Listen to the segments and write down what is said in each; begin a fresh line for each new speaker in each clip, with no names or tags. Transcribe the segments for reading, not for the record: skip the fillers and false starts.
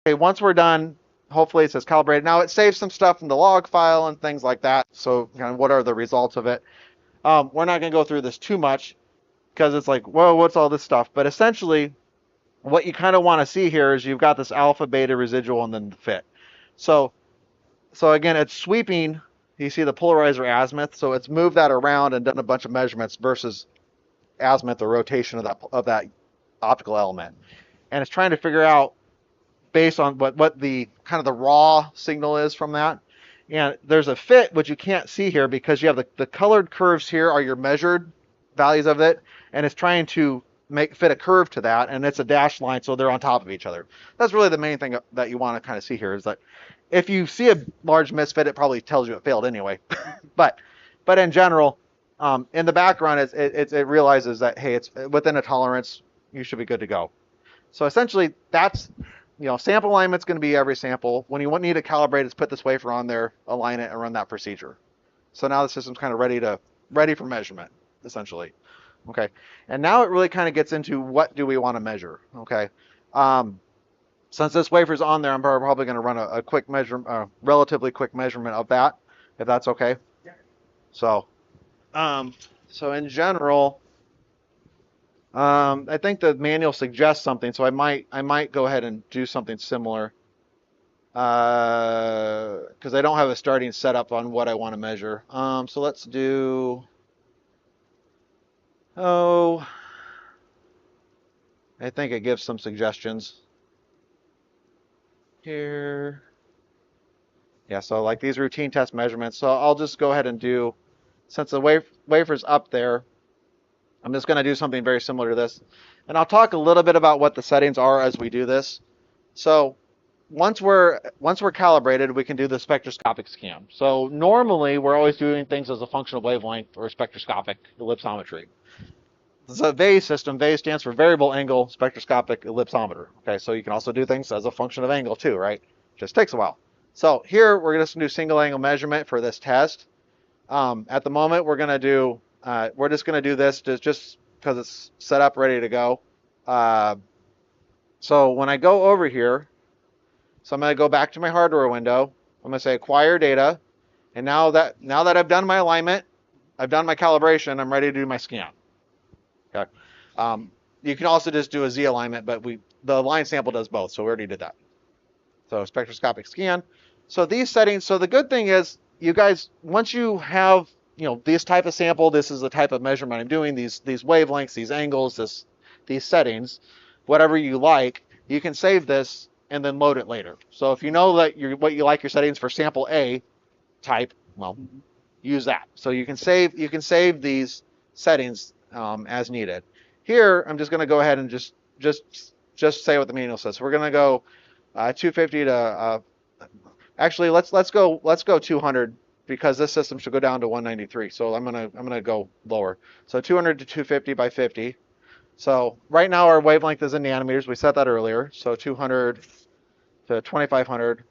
Okay, once we're done, hopefully it says calibrated. Now it saves some stuff in the log file and things like that. So kind of what are the results of it? We're not going to go through this too much because it's like, whoa, what's all this stuff? But essentially, what you kind of want to see here is you've got this alpha, beta residual, and then the fit. So, so again, it's sweeping. You see the polarizer azimuth, so it's moved that around and done a bunch of measurements versus azimuth, the rotation of that optical element, and it's trying to figure out based on what the kind of the raw signal is from that. And there's a fit, which you can't see here because you have the colored curves here are your measured values of it, and it's trying to make fit a curve to that, and it's a dashed line, so they're on top of each other. That's really the main thing that you want to kind of see here is that if you see a large misfit, it probably tells you it failed anyway. but but in general, in the background, it realizes that hey, it's within a tolerance. You should be good to go. So essentially, that's sample alignment's going to be every sample. When you need to calibrate, it's put this wafer on there, align it, and run that procedure. So now the system's kind of ready for measurement, essentially. Okay, and now it really kind of gets into what do we want to measure. Okay, um, since this wafer's on there, I'm probably going to run a quick measure, relatively quick measurement of that, if that's okay. So, um, so in general, I think the manual suggests something, so I might go ahead and do something similar because I don't have a starting setup on what I want to measure. So let's do. Oh, I think it gives some suggestions here. Yeah, so like these routine test measurements. So I'll just go ahead and do, since the wafer's up there, I'm just going to do something very similar to this. And I'll talk a little bit about what the settings are as we do this. So once we're calibrated, we can do the spectroscopic scan. So normally we're always doing things as a function of wavelength or spectroscopic ellipsometry. This is a VASE system. VASE stands for variable angle spectroscopic ellipsometer. Okay, so you can also do things as a function of angle too, right? Just takes a while. So here we're just gonna do single angle measurement for this test. At the moment we're just gonna do this just because it's set up ready to go. Uh, so when I go over here, so I'm going to go back to my hardware window. I'm going to say acquire data. And now that I've done my alignment, I've done my calibration, I'm ready to do my scan. Okay. You can also just do a Z alignment, but the line sample does both, so we already did that. So spectroscopic scan. So these settings, so the good thing is you guys, once you have, this type of sample, this is the type of measurement I'm doing, these wavelengths, these angles, these settings, whatever you like, you can save this and then load it later. So if you know that what you like your settings for sample A type, well, use that. So you can save these settings as needed. Here, I'm just going to go ahead and just say what the manual says. So we're going to go 250 to actually let's go 200 because this system should go down to 193. So I'm gonna go lower. So 200 to 250 by 50. So right now our wavelength is in nanometers. We set that earlier. So 200 to 2500.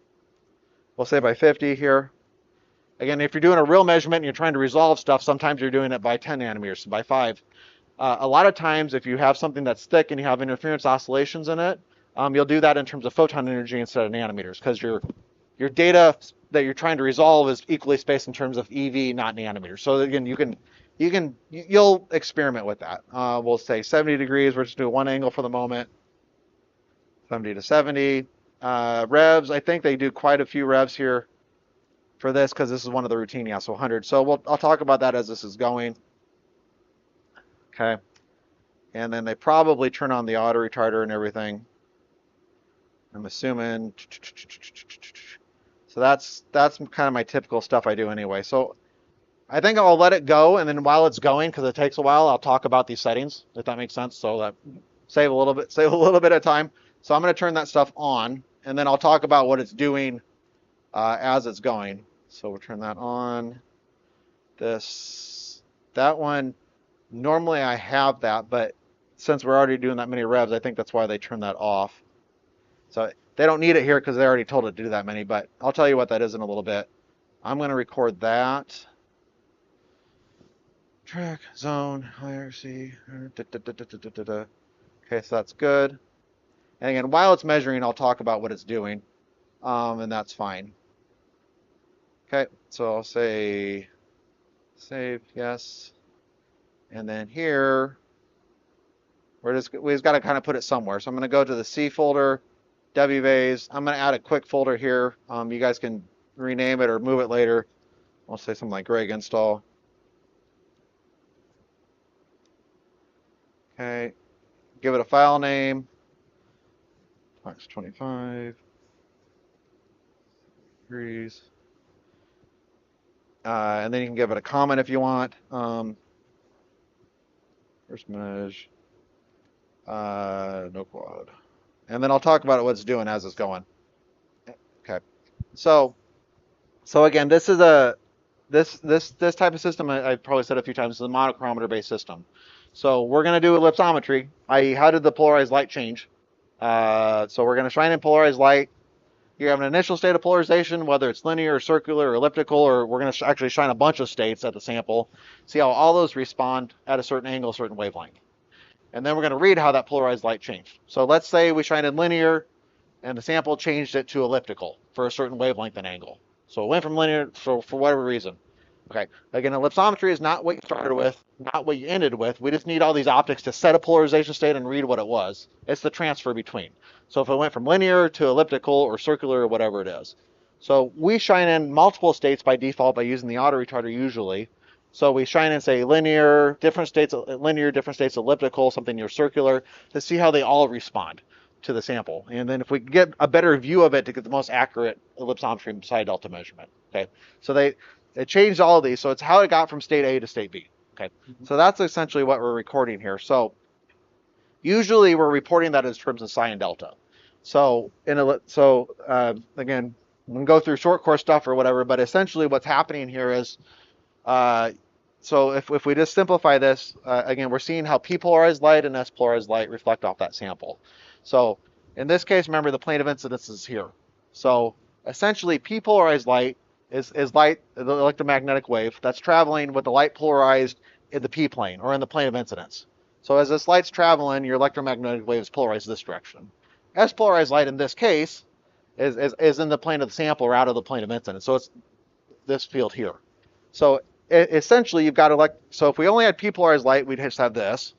We'll say by 50 here. Again, if you're doing a real measurement and you're trying to resolve stuff, sometimes you're doing it by 10 nanometers, so by 5. A lot of times, if you have something that's thick and you have interference oscillations in it, you'll do that in terms of photon energy instead of nanometers because your data that you're trying to resolve is equally spaced in terms of EV, not nanometers. So again, you'll experiment with that. We'll say 70 degrees. We're just doing one angle for the moment. 70 to 70. Revs, I think they do quite a few revs here for this because this is one of the routine, yeah, so 100. So I'll talk about that as this is going. Okay. And then they probably turn on the auto retarder and everything. I'm assuming. So that's kind of my typical stuff I do anyway. So I think I'll let it go, and then while it's going, because it takes a while, I'll talk about these settings, if that makes sense. So that save a little bit of time. So I'm going to turn that stuff on, and then I'll talk about what it's doing as it's going. So we'll turn that on. That one, normally I have that, but since we're already doing that many revs, I think that's why they turn that off. So they don't need it here because they already told it to do that many, but I'll tell you what that is in a little bit. I'm going to record that. Track, zone, IRC. Okay, so that's good. And again, while it's measuring, I'll talk about what it's doing, and that's fine. Okay, so I'll say save, yes. And then here, we've got to kind of put it somewhere. So I'm going to go to the C folder, WVASE. I'm going to add a quick folder here. You guys can rename it or move it later. I'll say something like Greg install. Okay, give it a file name, max 25 degrees. And then you can give it a comment if you want. First measure, no quad. And then I'll talk about what it's doing as it's going. Okay, so again, this is this type of system. I've probably said a few times, is a monochromator based system. So we're going to do ellipsometry, i.e., how did the polarized light change? So we're going to shine in polarized light. You have an initial state of polarization, whether it's linear or circular or elliptical, or we're going to actually shine a bunch of states at the sample, see how all those respond at a certain angle, certain wavelength. And then we're going to read how that polarized light changed. So let's say we shine in linear, and the sample changed it to elliptical for a certain wavelength and angle. So it went from linear for whatever reason. Okay, again, ellipsometry is not what you started with, not what you ended with. We just need all these optics to set a polarization state and read what it was. It's the transfer between. So if it went from linear to elliptical or circular or whatever it is. So we shine in multiple states by default by using the auto retarder usually. So we shine in, say, linear, different states elliptical, something near circular, to see how they all respond to the sample. And then if we get a better view of it to get the most accurate ellipsometry side delta measurement. Okay, so it changed all of these, so it's how it got from state A to state B. Okay, so that's essentially what we're recording here. So usually we're reporting that as terms of psi and delta. So again, we can go through short course stuff or whatever, but essentially what's happening here is, so if we just simplify this, again, we're seeing how p polarized light and s polarized light reflect off that sample. So in this case, remember the plane of incidence is here. So essentially p polarized light is light, the electromagnetic wave that's traveling with the light polarized in the p plane or in the plane of incidence. So as this light's traveling, your electromagnetic wave is polarized this direction. S polarized light in this case is in the plane of the sample or out of the plane of incidence. So it's this field here. So essentially you've got so if we only had p polarized light, we'd just have this.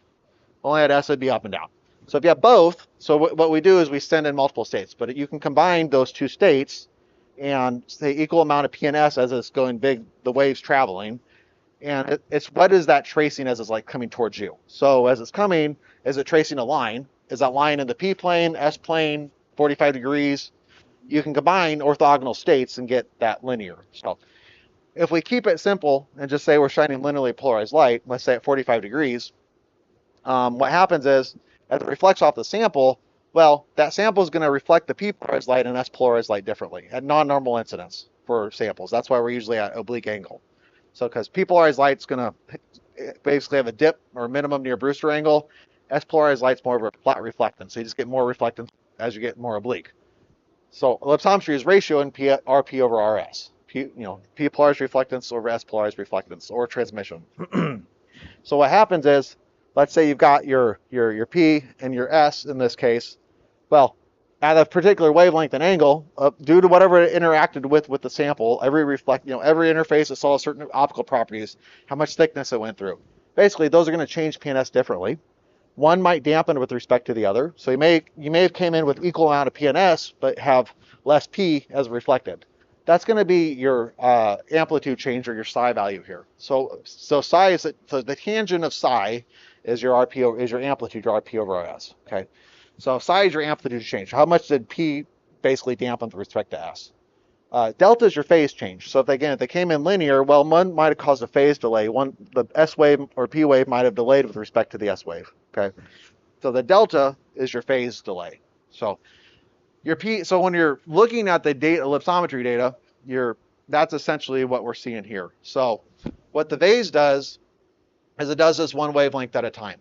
Only had s, it'd be up and down. So if you have both, so what we do is we send in multiple states, but you can combine those two states and say equal amount of p and s as it's going big, the wave's traveling. And it's what is that tracing as it's like coming towards you. So as it's coming, is it tracing a line? Is that line in the p plane, s plane, 45 degrees? You can combine orthogonal states and get that linear. So if we keep it simple and just say we're shining linearly polarized light, let's say at 45 degrees, what happens is, as it reflects off the sample, well, that sample is going to reflect the p polarized light and s polarized light differently at non-normal incidence for samples. That's why we're usually at oblique angle. So because p polarized light's going to basically have a dip or minimum near Brewster angle, s polarized light's more of a flat reflectance. So you just get more reflectance as you get more oblique. So ellipsometry is ratio in RP over RS. P polarized reflectance over S polarized reflectance or transmission. So what happens is, let's say you've got your P and your S in this case. Well, at a particular wavelength and angle, due to whatever it interacted with the sample, every interface that saw certain optical properties, how much thickness it went through. Basically, those are going to change P and S differently. One might dampen with respect to the other. So you may have came in with equal amount of P and S, but have less P as reflected. That's going to be your amplitude change or your psi value here. So psi is the tangent of psi is your amplitude, your RP over RS. Okay, so psi is your amplitude change. How much did P basically dampen with respect to S? Delta is your phase change. So if they came in linear, well, one might have caused a phase delay. The S wave or P wave might have delayed with respect to the S wave. Okay, so the delta is your phase delay. So your P. So when you're looking at the ellipsometry data, that's essentially what we're seeing here. So what the VASE does is it does this one wavelength at a time.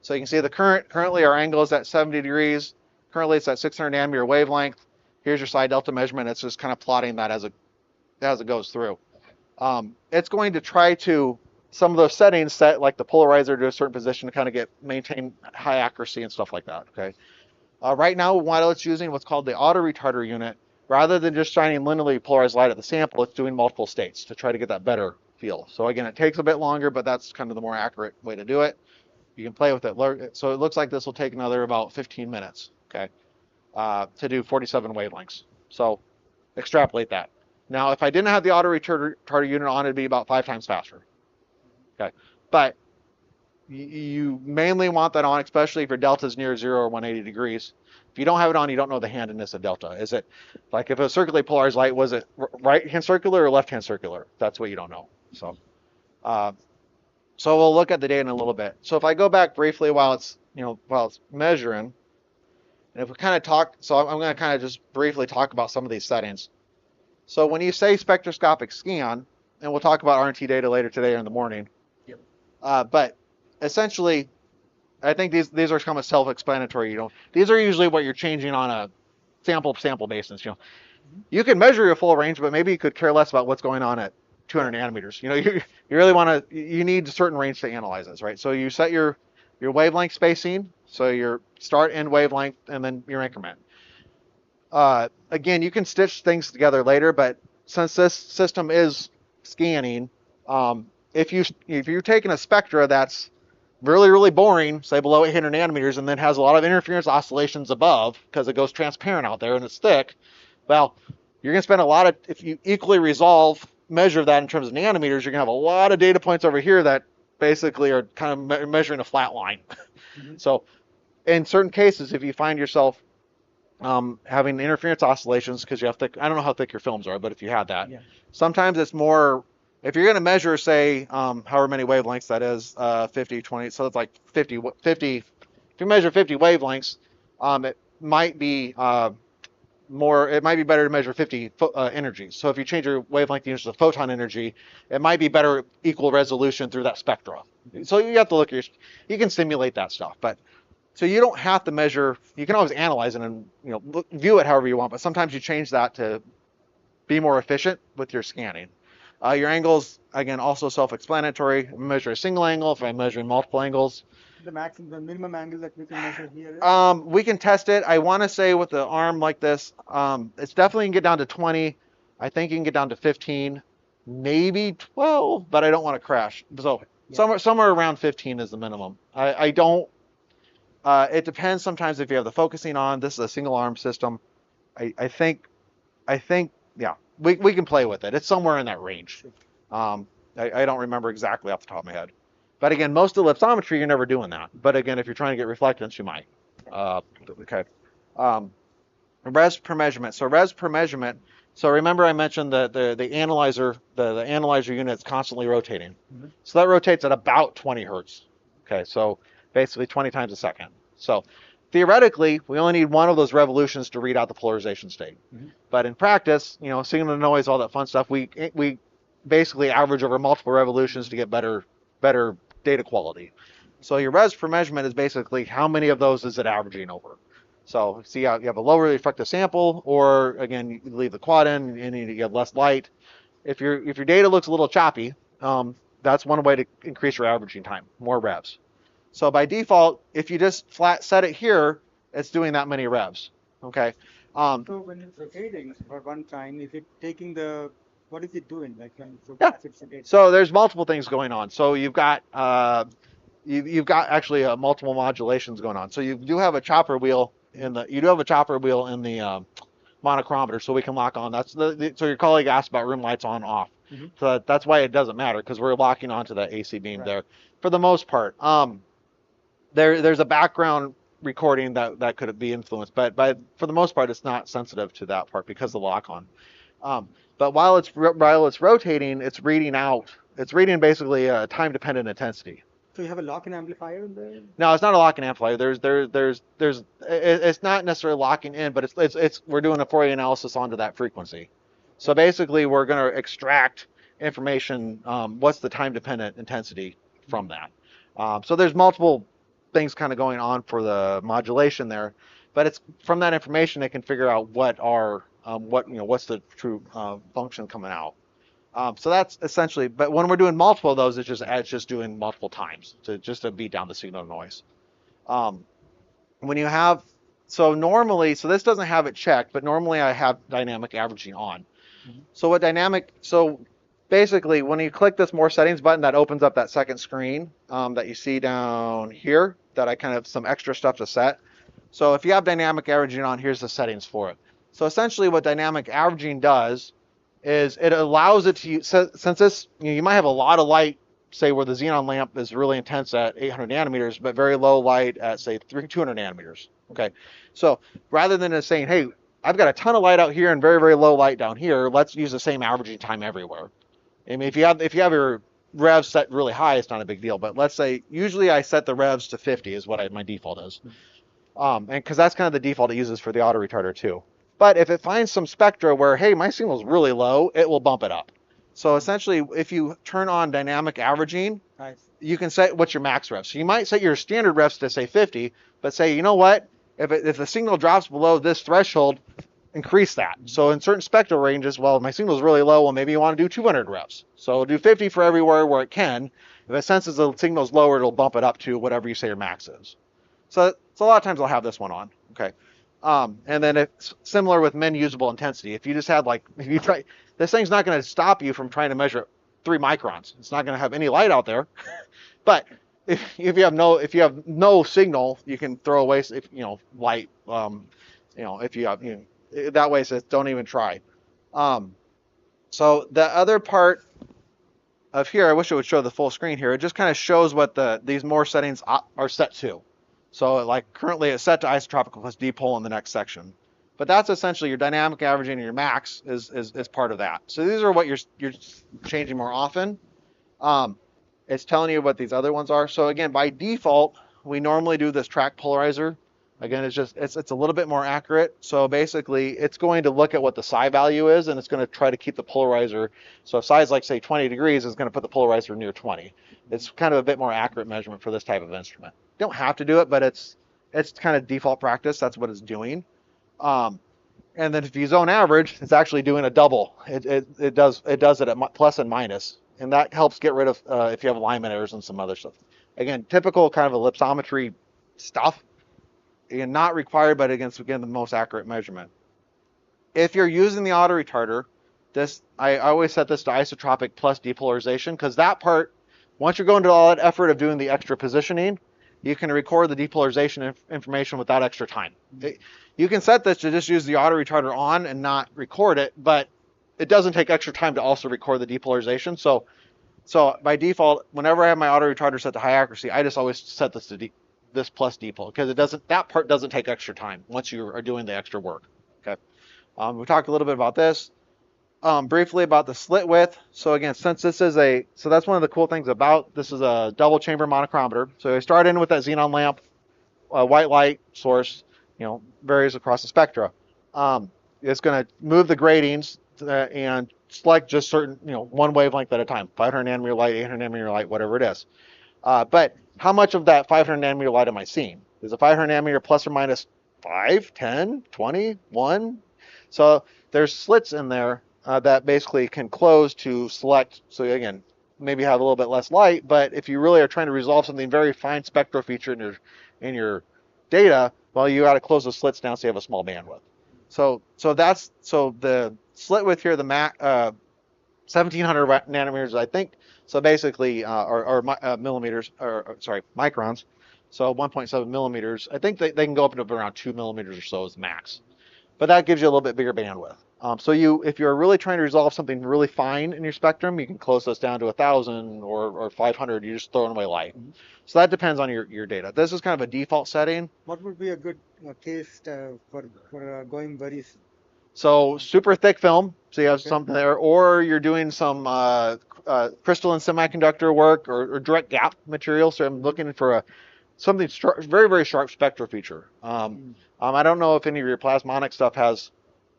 So you can see currently our angle is at 70 degrees. Currently it's at 600 nanometer wavelength. Here's your psi delta measurement. It's just kind of plotting that as it goes through. It's going to try to, some of those settings set like the polarizer to a certain position to kind of maintain high accuracy and stuff like that. Okay. Right now, while it's using what's called the auto retarder unit, rather than just shining linearly polarized light at the sample, it's doing multiple states to try to get that better feel. So again, it takes a bit longer, but that's kind of the more accurate way to do it. You can play with it. So it looks like this will take another about 15 minutes, okay, to do 47 wavelengths. So extrapolate that. Now, if I didn't have the auto retarder unit on, it'd be about 5 times faster. Okay, but you mainly want that on, especially if your delta is near 0 or 180 degrees. If you don't have it on, you don't know the handedness of delta. Is it like if it was circularly polarized light, was it right-hand circular or left-hand circular? That's what you don't know. Uh, so we'll look at the data in a little bit. So if I go back briefly while it's measuring, and if we kind of talk, so I'm going to kind of just briefly talk about some of these settings. So when you say spectroscopic scan, and we'll talk about RNT data later today or in the morning,
Yep.
But essentially, I think these are kind of self-explanatory. These are usually what you're changing on a sample basis. You can measure your full range, but maybe you could care less about what's going on at 200 nanometers. You really want to. You need a certain range to analyze this, right? So you set your wavelength spacing, so your start end wavelength, and then your increment. Again, you can stitch things together later, but since this system is scanning, if you're taking a spectra that's really boring, say below 800 nanometers, and then has a lot of interference oscillations above because it goes transparent out there and it's thick, well, you're going to spend a lot of, if you equally measure that in terms of nanometers, you're going to have a lot of data points over here that basically are kind of measuring a flat line. Mm-hmm. So in certain cases, if you find yourself having interference oscillations because you have thick, I don't know how thick your films are, but if you had that, sometimes it's more, if you're going to measure, say, however many wavelengths that is, 50, 20, so it's like 50, if you measure 50 wavelengths, it might be it might be better to measure 50 energies. So if you change your wavelength units to photon energy, it might be better equal resolution through that spectra. So you have to look, you can simulate that stuff, but so you don't have to measure, you can always analyze it and view it however you want, but sometimes you change that to be more efficient with your scanning. Your angles, again, also self-explanatory. Measure a single angle if I'm measuring multiple angles.
The minimum angle that we can measure here is?
We can test it. I want to say with the arm like this, it's definitely can get down to 20. I think you can get down to 15, maybe 12, but I don't want to crash. So somewhere around 15 is the minimum. I don't. It depends sometimes if you have the focusing on. This is a single arm system. I think, yeah, we can play with it. It's somewhere in that range. I don't remember exactly off the top of my head. But again, most ellipsometry, you're never doing that. But again, if you're trying to get reflectance, you might. Okay. Res per measurement. So res per measurement. So remember I mentioned the analyzer, the analyzer unit is constantly rotating. Mm-hmm. So that rotates at about 20 hertz. Okay, so basically 20 times a second. So theoretically, we only need one of those revolutions to read out the polarization state. Mm-hmm. But in practice, signal to noise, all that fun stuff, we basically average over multiple revolutions to get better data quality. So your res per measurement is basically how many of those is it averaging over. So see how you have a lower reflective sample, or again, you leave the quad in and you get less light. If your data looks a little choppy, that's one way to increase your averaging time, more revs. So by default, if you just flat set it here, it's doing that many revs. Okay.
So when it's rotating for one time, is it taking what is it doing?
So there's multiple things going on. So you've got you've got actually multiple modulations going on. So you do have a chopper wheel in the monochromator, so we can lock on. That's so your colleague asked about room lights on off. Mm-hmm. So that's why it doesn't matter, because we're locking onto the AC beam there for the most part. There's a background recording that could be influenced, but for the most part, it's not sensitive to that part because of the lock on. But while it's rotating, it's reading basically a time dependent intensity.
So you have a lock-in amplifier in there?
No, it's not a lock-in amplifier. It's not necessarily locking in, but we're doing a Fourier analysis onto that frequency. So basically, we're going to extract information. What's the time dependent intensity from that? So there's multiple things kind of going on for the modulation there, but it's from that information they can figure out what's the true function coming out. So that's essentially, but when we're doing multiple of those, it's just doing multiple times to beat down the signal to noise. When you have so normally, so this doesn't have it checked, but normally I have dynamic averaging on.
Mhm.
So basically, when you click this more settings button, that opens up that second screen that you see down here, that I kind of some extra stuff to set. So if you have dynamic averaging on, here's the settings for it. So essentially what dynamic averaging does is it allows it to use, since this, you might have a lot of light, say where the xenon lamp is really intense at 800 nanometers, but very low light at say 200 nanometers. Okay, so rather than just saying, hey, I've got a ton of light out here and very, very low light down here, let's use the same averaging time everywhere. I mean, if you have your revs set really high, it's not a big deal. But let's say usually I set the revs to 50 is what my default is, and because that's kind of the default it uses for the auto retarder too. But if it finds some spectra where, hey, my signal's really low, it will bump it up. So essentially, if you turn on dynamic averaging, you can set what's your max revs. So you might set your standard revs to say 50, but say, you know what? If the signal drops below this threshold, increase that. So in certain spectral ranges, well, my signal is really low. Well, maybe you want to do 200 revs. So do 50 for everywhere where it can. If it senses the signal's lower, it'll bump it up to whatever you say your max is. So a lot of times I'll have this one on. Okay. And then it's similar with min usable intensity. If you just had if you try, this thing's not going to stop you from trying to measure 3 microns. It's not going to have any light out there. But if you have no signal, you can throw away light. If you have that way it says don't even try. So the other part of here, I wish it would show the full screen here. It just kind of shows what these more settings are set to. So like currently it's set to isotropical plus dipole in the next section. But that's essentially your dynamic averaging and your max is part of that. So these are what you're changing more often. It's telling you what these other ones are. So again, by default, we normally do this track polarizer. Again, it's a little bit more accurate. So basically, it's going to look at what the psi value is, and it's going to try to keep the polarizer. So if psi is like say 20 degrees, it's going to put the polarizer near 20. It's kind of a bit more accurate measurement for this type of instrument. You don't have to do it, but it's kind of default practice. That's what it's doing. And then if you zone average, it's actually doing a double. It does it at plus and minus, and that helps get rid of if you have alignment errors and some other stuff. Again, typical kind of ellipsometry stuff. Again, not required, but again, the most accurate measurement. If you're using the auto retarder, I always set this to isotropic plus depolarization, because that part, once you're going to all that effort of doing the extra positioning, you can record the depolarization information without extra time. You can set this to just use the auto retarder on and not record it, but it doesn't take extra time to also record the depolarization. So by default, whenever I have my auto retarder set to high accuracy, I just always set this to this plus dipole, because that part doesn't take extra time once you are doing the extra work. Okay. We talked a little bit about this. Briefly about the slit width. So again, since this is so that's one of the cool things about this is a double chamber monochromator. So I start in with that xenon lamp, white light source, varies across the spectra. It's going to move the gratings and select just certain, one wavelength at a time, 500 nanometer light, 800 nanometer light, whatever it is. But how much of that 500 nanometer light am I seeing? Is it 500 nanometer plus or minus 5, 10, 20, 1? So there's slits in there that basically can close to select. So again, maybe have a little bit less light, but if you really are trying to resolve something very fine spectral feature in your data, well, you got to close the slits down so you have a small bandwidth. So the slit width here, the 1700 nanometers, I think. So basically, millimeters, microns. So 1.7 millimeters. I think they can go up to around 2 millimeters or so as max. But that gives you a little bit bigger bandwidth. So if you're really trying to resolve something really fine in your spectrum, you can close this down to 1,000 or 500. You're just throwing away light. So that depends on your data. This is kind of a default setting.
What would be a good case for going very?
So super thick film, so you have something there, or you're doing some crystalline semiconductor work or direct gap material. So I'm looking for something very, very sharp spectral feature. I don't know if any of your plasmonic stuff has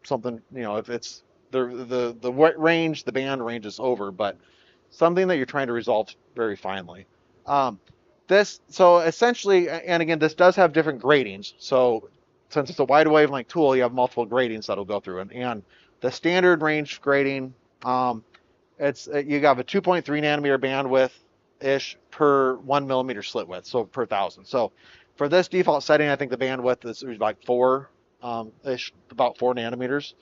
something, if it's the range, the band range is over, but something that you're trying to resolve very finely. So essentially, and again, this does have different gratings. So since it's a wide wavelength tool, you have multiple gratings that'll go through. And the standard range grating, you have a 2.3 nanometer bandwidth ish per 1 millimeter slit width, so per 1,000. So For this default setting, I think the bandwidth is like ish, about 4 nanometers.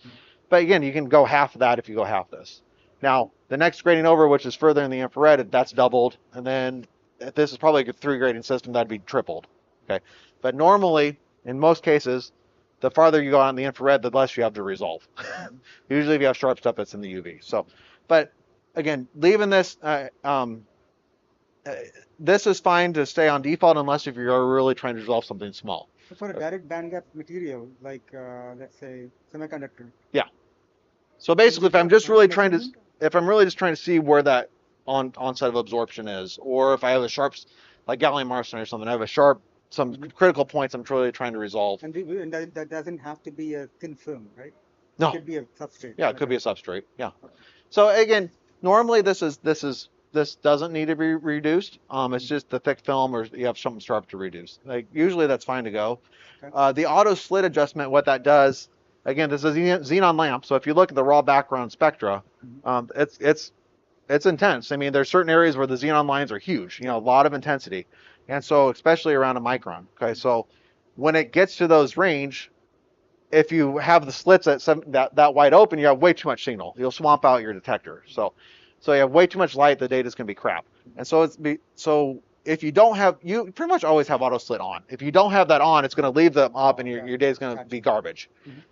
But again, you can go half of that if you go half this. Now, the next grading over, which is further in the infrared, that's doubled. And then if this is probably a 3 grading system, that'd be tripled. Okay. But normally, in most cases, the farther you go out in the infrared, the less you have to resolve. Usually if you have sharp stuff, it's in the UV. So, but again, leaving this, this is fine to stay on default unless if you're really trying to resolve something small.
So for a direct bandgap material, like let's say semiconductor,
Yeah. So basically, if I'm just really trying to,
measurement?
if I'm really just trying to see where that onset of absorption is, or if I have a sharp, like gallium arsenide or something, I have a sharp, some critical points I'm really trying to resolve.
And that doesn't have to be a thin film, right? It
No.
could be a substrate.
Yeah, it could be a substrate. Yeah. So again, normally this doesn't need to be reduced. It's just the thick film, or you have something sharp to reduce. Like usually that's fine to go.
Okay.
The auto slit adjustment, what that does, again, this is a xenon lamp. So if you look at the raw background spectra, it's intense. I mean, there's certain areas where the xenon lines are huge. A lot of intensity, and so especially around a micron. Okay, so when it gets to those range, if you have the slits that wide open, you have way too much signal. You'll swamp out your detector. So you have way too much light. The data's gonna be crap. And so if you don't have, you pretty much always have auto slit on. If you don't have that on, it's gonna leave them up, and your data's gonna be garbage.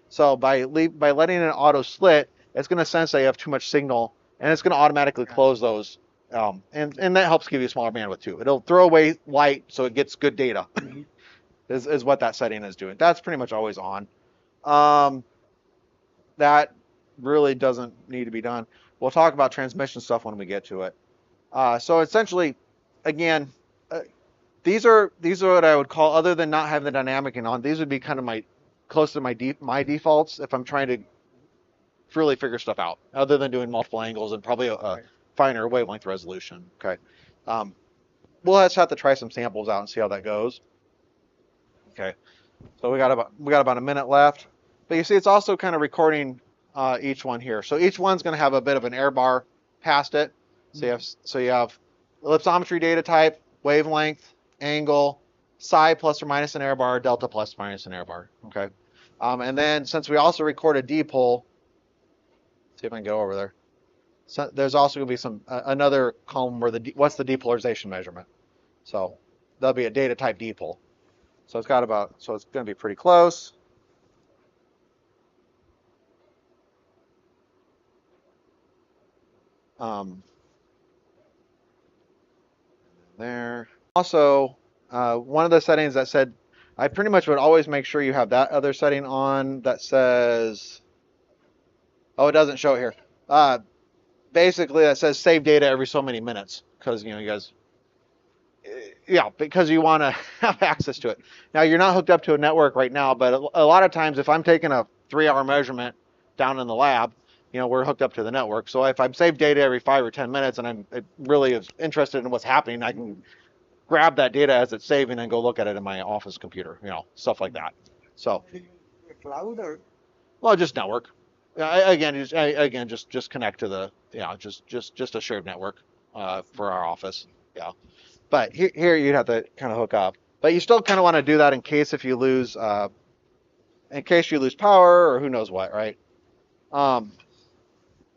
So by letting it auto slit, it's gonna sense that you have too much signal, and it's gonna automatically close those. And that helps give you a smaller bandwidth too. It'll throw away light so it gets good data. is what that setting is doing. That's pretty much always on. That really doesn't need to be done. We'll talk about transmission stuff when we get to it. So essentially, again, these are what I would call, other than not having the dynamic on, these would be kind of close to my defaults if I'm trying to really figure stuff out, other than doing multiple angles and probably a finer wavelength resolution. Okay. We'll just have to try some samples out and see how that goes. Okay. So we got about a minute left. But you see, it's also kind of recording each one here. So each one's going to have a bit of an error bar past it. So you have ellipsometry data type, wavelength, angle, psi plus or minus an error bar, delta plus or minus an error bar. Okay. And then since we also record a dipole, see if I can go over there. So there's also going to be another column where what's the depolarization measurement. So there'll be a data type dipole. So it's going to be pretty close. There. Also, one of the settings that said, I pretty much would always make sure you have that other setting on that says, oh, it doesn't show it here. Basically, that says save data every so many minutes, because you guys, yeah, because you want to have access to it. Now, you're not hooked up to a network right now, but a lot of times, if I'm taking a 3-hour measurement down in the lab, we're hooked up to the network. So if I'm save data every 5 or 10 minutes, and I'm really interested in what's happening, I can grab that data as it's saving and go look at it in my office computer, stuff like that. So,
Cloud or?
Well, just network. Again, just connect to the, just a shared network for our office. Yeah. But here you'd have to kind of hook up. But you still kind of want to do that in case you lose power or who knows what, right?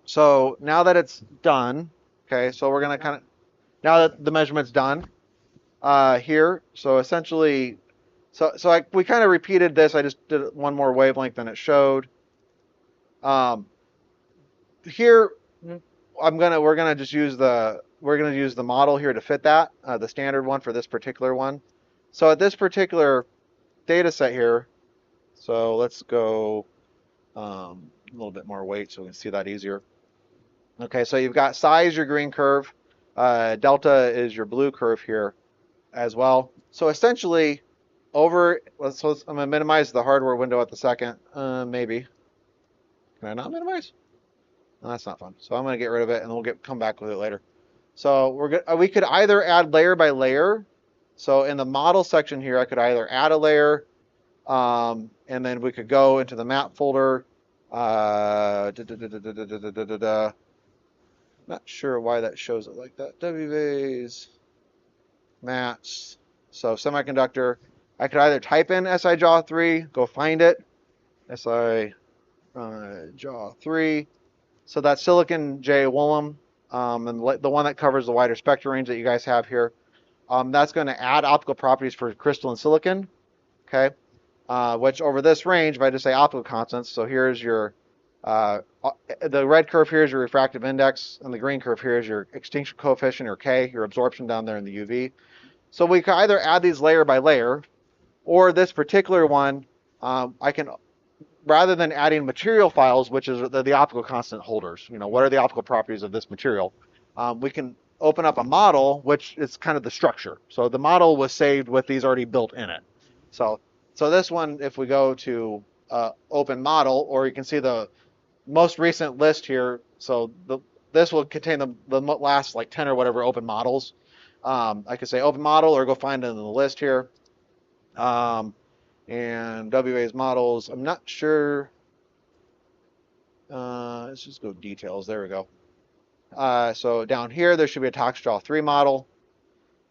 So now that it's done, okay, so we're gonna now that the measurement's done here, so essentially, we kind of repeated this. I just did one more wavelength than it showed. Here, we're gonna use the model here to fit that, the standard one for this particular one. So at this particular data set here, so let's go a little bit more weight so we can see that easier. Okay, so you've got psi is your green curve, delta is your blue curve here as well. So essentially, I'm gonna minimize the hardware window at the second, maybe. Can I not minimize? No, that's not fun. So I'm gonna get rid of it, and we'll come back with it later. So we could either add layer by layer. So in the model section here, I could either add a layer, and then we could go into the map folder. Not sure why that shows it like that. WVASE, maps. So semiconductor. I could either type in SI jaw 3, go find it, SI jaw 3. So that's silicon J Woolham, and the one that covers the wider spectral range that you guys have here. That's going to add optical properties for crystalline silicon, okay? Which over this range, if I just say optical constants, so here's your, the red curve here is your refractive index, and the green curve here is your extinction coefficient, or K, your absorption down there in the UV. So we can either add these layer by layer, or this particular one, I can, rather than adding material files, which is the optical constant holders, what are the optical properties of this material, we can open up a model, which is kind of the structure. So the model was saved with these already built in it. So this one, if we go to open model, or you can see the most recent list here. So this will contain the last like 10 or whatever open models. I could say open model, or go find it in the list here. And WA's models, I'm not sure. Let's just go details. There we go. So down here, there should be a Toxjaw 3 model.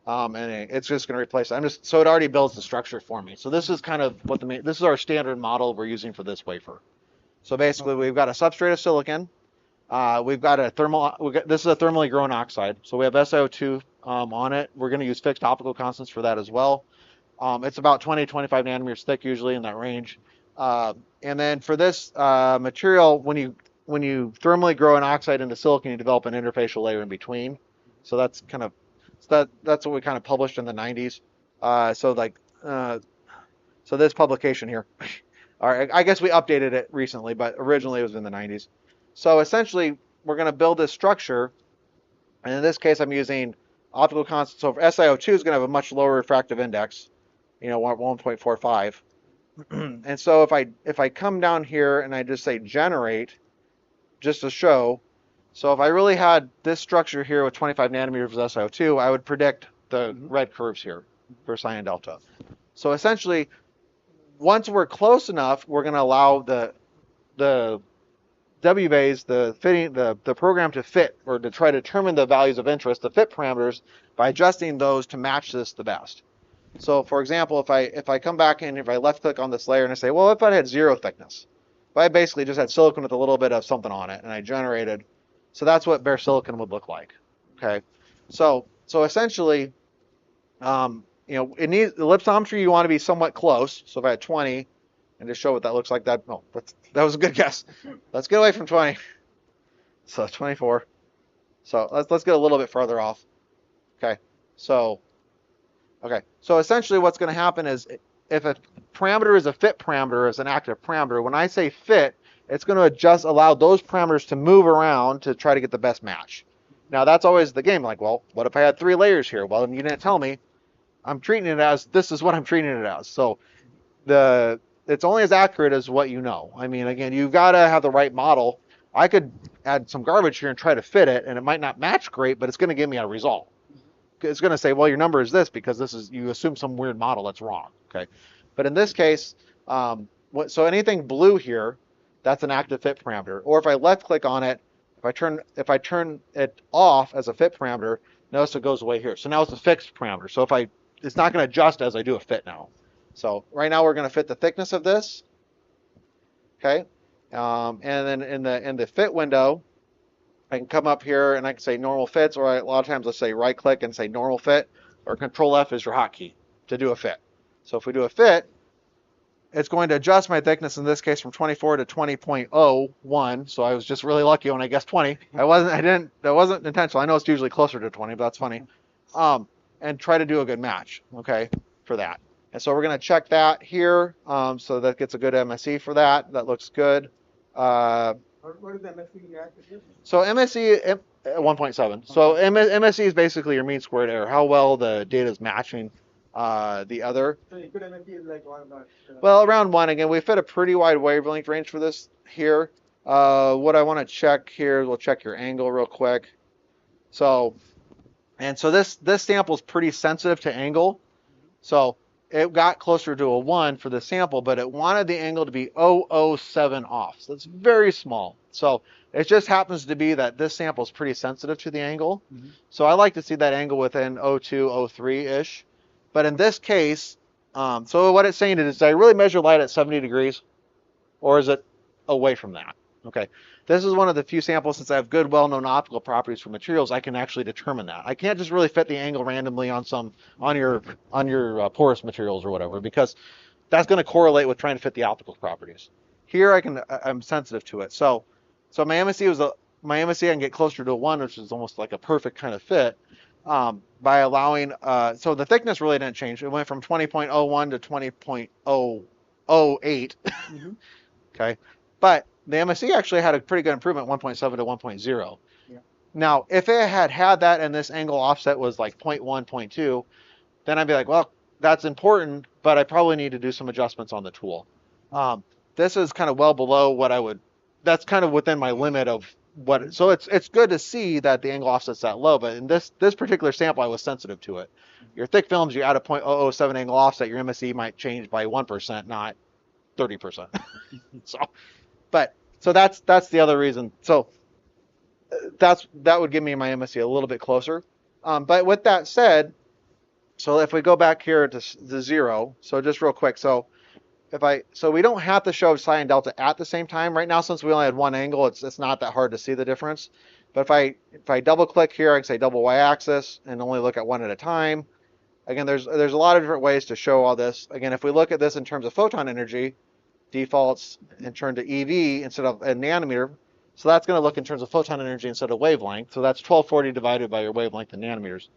And it's just going to replace it. So it already builds the structure for me. So this is kind of what this is our standard model we're using for this wafer. So basically, we've got a substrate of silicon. We've got this is a thermally grown oxide. So we have SiO2 on it. We're going to use fixed optical constants for that as well. It's about 20, 25 nanometers thick, usually in that range. And then for this material, when you thermally grow an oxide into silicon, you develop an interfacial layer in between. So that's kind of that's what we kind of published in the 90s. So this publication here, all right, I guess we updated it recently, but originally it was in the 90s. So essentially, we're going to build this structure, and in this case, I'm using optical constants. So SiO2 is going to have a much lower refractive index, 1.45. And so if I come down here and I just say generate, just to show, so if I really had this structure here with 25 nanometers of SiO2, I would predict the red curves here for sine and delta. So essentially, once we're close enough, we're going to allow the VASE, the program to fit, or to try to determine the values of interest, the fit parameters, by adjusting those to match this the best. So for example, if I come back and if I left click on this layer and I say, well, if I had 0 thickness, if I basically just had silicon with a little bit of something on it and I generated, so that's what bare silicon would look like. Okay, so essentially, it needs the ellipsometry, you want to be somewhat close. So if I had 20, and just show what that looks like, that was a good guess. Let's get away from 20. So 24. So let's get a little bit further off. Okay, so essentially what's going to happen is, if a parameter is a fit parameter, as an active parameter, when I say fit, it's going to allow those parameters to move around to try to get the best match. Now that's always the game. Like, well, what if I had 3 layers here? Well, you didn't tell me. I'm treating it as, this is what I'm treating it as. So it's only as accurate as what you know. I mean, again, you've got to have the right model. I could add some garbage here and try to fit it, and it might not match great, but it's going to give me a result. It's going to say, well, your number is this because you assume some weird model that's wrong. Okay, but in this case, so anything blue here, that's an active fit parameter. Or if I left click on it, if I turn it off as a fit parameter, notice it goes away here. So now it's a fixed parameter. So it's not going to adjust as I do a fit now. So right now we're going to fit the thickness of this. Okay, and then in the fit window, I can come up here and I can say normal fits, or a lot of times let's say right click and say normal fit, or Control F is your hotkey to do a fit. So if we do a fit, it's going to adjust my thickness in this case from 24 to 20.01. So I was just really lucky when I guessed 20. That wasn't intentional. I know it's usually closer to 20, but that's funny. And try to do a good match, okay, for that. And so we're going to check that here. So that gets a good MSE for that. That looks good.
What is the MSE reactive?
So MSE 1.7. So MSE is basically your mean squared error, how well the data is matching the other.
So good MSE is like 1 about.
Well, around 1. Again, we fit a pretty wide wavelength range for this here. What I want to check here, we'll check your angle real quick. So this sample is pretty sensitive to angle. So it got closer to a 1 for the sample, but it wanted the angle to be 0.007 off. So it's very small. So it just happens to be that this sample is pretty sensitive to the angle. So I like to see that angle within 0.2, 0.3-ish. But in this case, So what it's saying is, did I really measure light at 70 degrees, or is it away from that? Okay, this is one of the few samples, since I have good, well-known optical properties for materials, I can actually determine that. I can't just really fit the angle randomly on your porous materials or whatever, because that's going to correlate with trying to fit the optical properties. Here I'm sensitive to it. So my MSE I can get closer to a 1, which is almost like a perfect kind of fit, by allowing, so the thickness really didn't change. It went from 20.01 to 20.008.
Mm-hmm.
Okay, but the MSE actually had a pretty good improvement, 1.7 to 1.0.
Yeah.
Now, if it had that and this angle offset was like 0.1, 0.2, then I'd be like, well, that's important, but I probably need to do some adjustments on the tool. This is kind of well below what I would, that's kind of within my limit of what, so it's good to see that the angle offset's that low, but in this particular sample, I was sensitive to it. Your thick films, you add a 0.007 angle offset, your MSE might change by 1%, not 30%. So that's the other reason. So that would give me my MSE a little bit closer. But with that said, so if we go back here to the 0, so just real quick, so we don't have to show psi and delta at the same time right now, since we only had one angle. It's not that hard to see the difference. But if I double click here, I can say double y-axis and only look at one at a time. Again, there's a lot of different ways to show all this. Again, if we look at this in terms of photon energy, defaults and turn to EV instead of a nanometer. So that's going to look in terms of photon energy instead of wavelength. So that's 1240 divided by your wavelength in nanometers.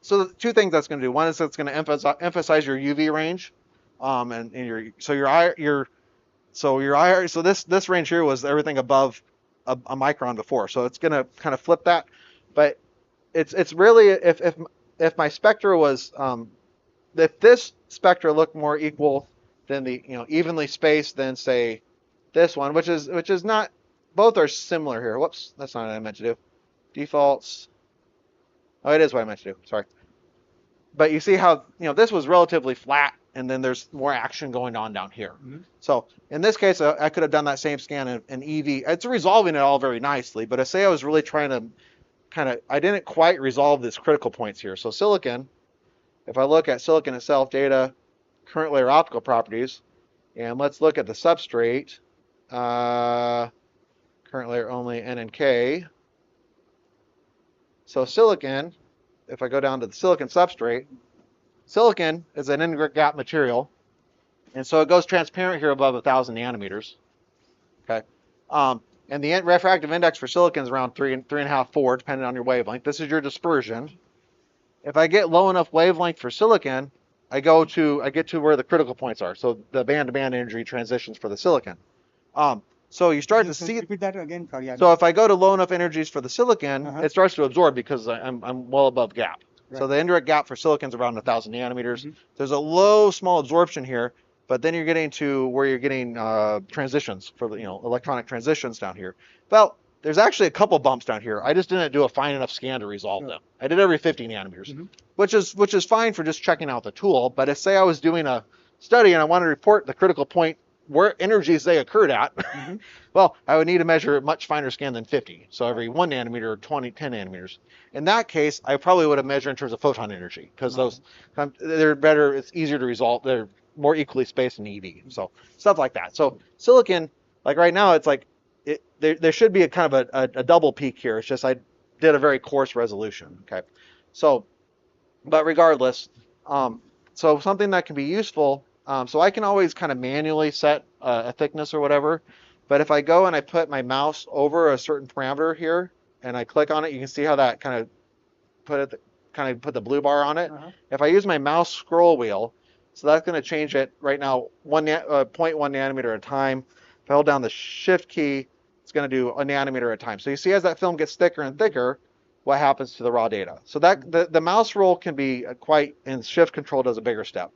So the two things that's going to do. One is it's going to emphasize your UV range, and so this range here was everything above a micron before. So it's going to kind of flip that, but it's really, if my spectra was, if this spectra looked more equal than the evenly spaced than say this one, which is not, both are similar here. Whoops, that's not what I meant to do. Defaults. Oh, it is what I meant to do. Sorry. But you see how this was relatively flat, and then there's more action going on down here.
Mm-hmm.
So in this case, I could have done that same scan in EV. It's resolving it all very nicely, but say I was really trying to I didn't quite resolve these critical points here. So silicon, if I look at silicon itself, data, current layer optical properties, and let's look at the substrate, current layer only N and K. So silicon, if I go down to the silicon substrate, silicon is an ingot gap material, and so it goes transparent here above 1,000 nanometers. Okay, and the refractive index for silicon is around 3.5, 4, depending on your wavelength. This is your dispersion. If I get low enough wavelength for silicon, I get to where the critical points are. So the band-to-band energy transitions for the silicon. So you start to see.
Repeat that again. Sorry.
So if I go to low enough energies for the silicon, it starts to absorb because I'm well above gap. Right. So the indirect gap for silicon is around 1,000 nanometers. Mm-hmm. There's a low, small absorption here, but then you're getting to where you're getting transitions for the electronic transitions down here. Well, there's actually a couple bumps down here. I just didn't do a fine enough scan to resolve them. I did every 50 nanometers, which is fine for just checking out the tool. But if say I was doing a study and I wanted to report the critical point where energies they occurred at, well, I would need to measure a much finer scan than 50. So every 1 nanometer or 10 nanometers. In that case, I probably would have measured in terms of photon energy, because they're better. It's easier to resolve. They're more equally spaced in EV. So stuff like that. So silicon, like right now, it's like there should be a kind of a double peak here. It's just I did a very coarse resolution. Okay, so but regardless, so something that can be useful. So I can always kind of manually set a thickness or whatever, but if I go and I put my mouse over a certain parameter here and I click on it, you can see how that kind of put the blue bar on it. If I use my mouse scroll wheel, so that's going to change it right now 0.1 nanometer at a time. If I hold down the shift key, it's going to do a nanometer at a time. So you see as that film gets thicker and thicker, what happens to the raw data. So that the mouse roll can be and shift control does a bigger step.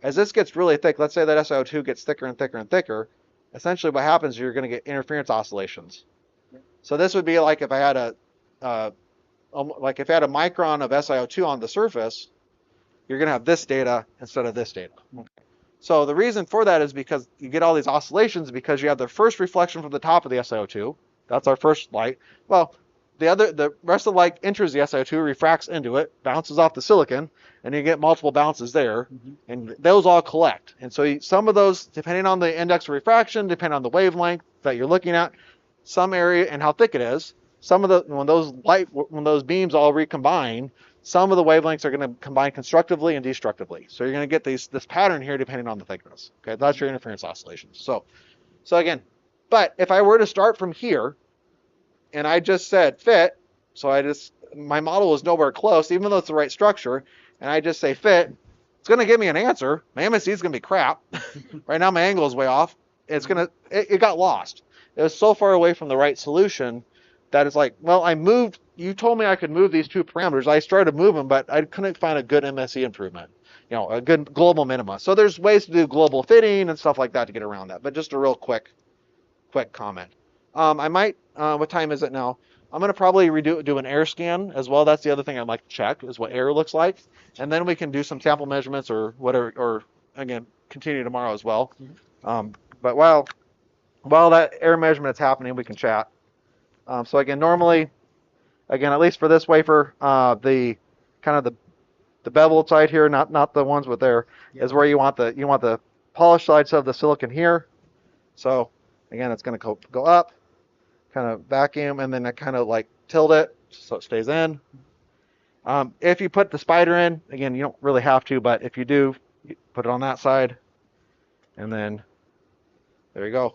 As this gets really thick, let's say that SiO2 gets thicker and thicker and thicker, essentially what happens is you're going to get interference oscillations. So this would be like if I had a micron of SiO2 on the surface, you're going to have this data instead of this data. So the reason for that is because you get all these oscillations because you have the first reflection from the top of the SiO2. That's our first light. Well, the rest of the light enters the SiO2, refracts into it, bounces off the silicon, and you get multiple bounces there, and those all collect. And so some of those, depending on the index of refraction, depending on the wavelength that you're looking at, some area and how thick it is, some of the when those beams all recombine, some of the wavelengths are going to combine constructively and destructively. So you're going to get this pattern here depending on the thickness. Okay, that's your interference oscillations. So again, but if I were to start from here, and I just said fit, so my model is nowhere close, even though it's the right structure, and I just say fit, it's going to give me an answer. My MSE is going to be crap. Right now my angle is way off. It got lost. It was so far away from the right solution that it's like, well, you told me I could move these two parameters. I started to move them, but I couldn't find a good MSE improvement, a good global minima. So there's ways to do global fitting and stuff like that to get around that, but just a real quick comment. I might, what time is it now? I'm going to probably do an air scan as well. That's the other thing I'd like to check is what air looks like. And then we can do some sample measurements or whatever, or again, continue tomorrow as well. But while that air measurement is happening, we can chat. So again, normally, at least for this wafer, the kind of the beveled side here, not the ones with there, is where you want the polished sides of the silicon here. So again, it's going to go up, kind of vacuum, and then I kind of like tilt it so it stays in. If you put the spider in, again, you don't really have to, but if you do, you put it on that side, and then there you go.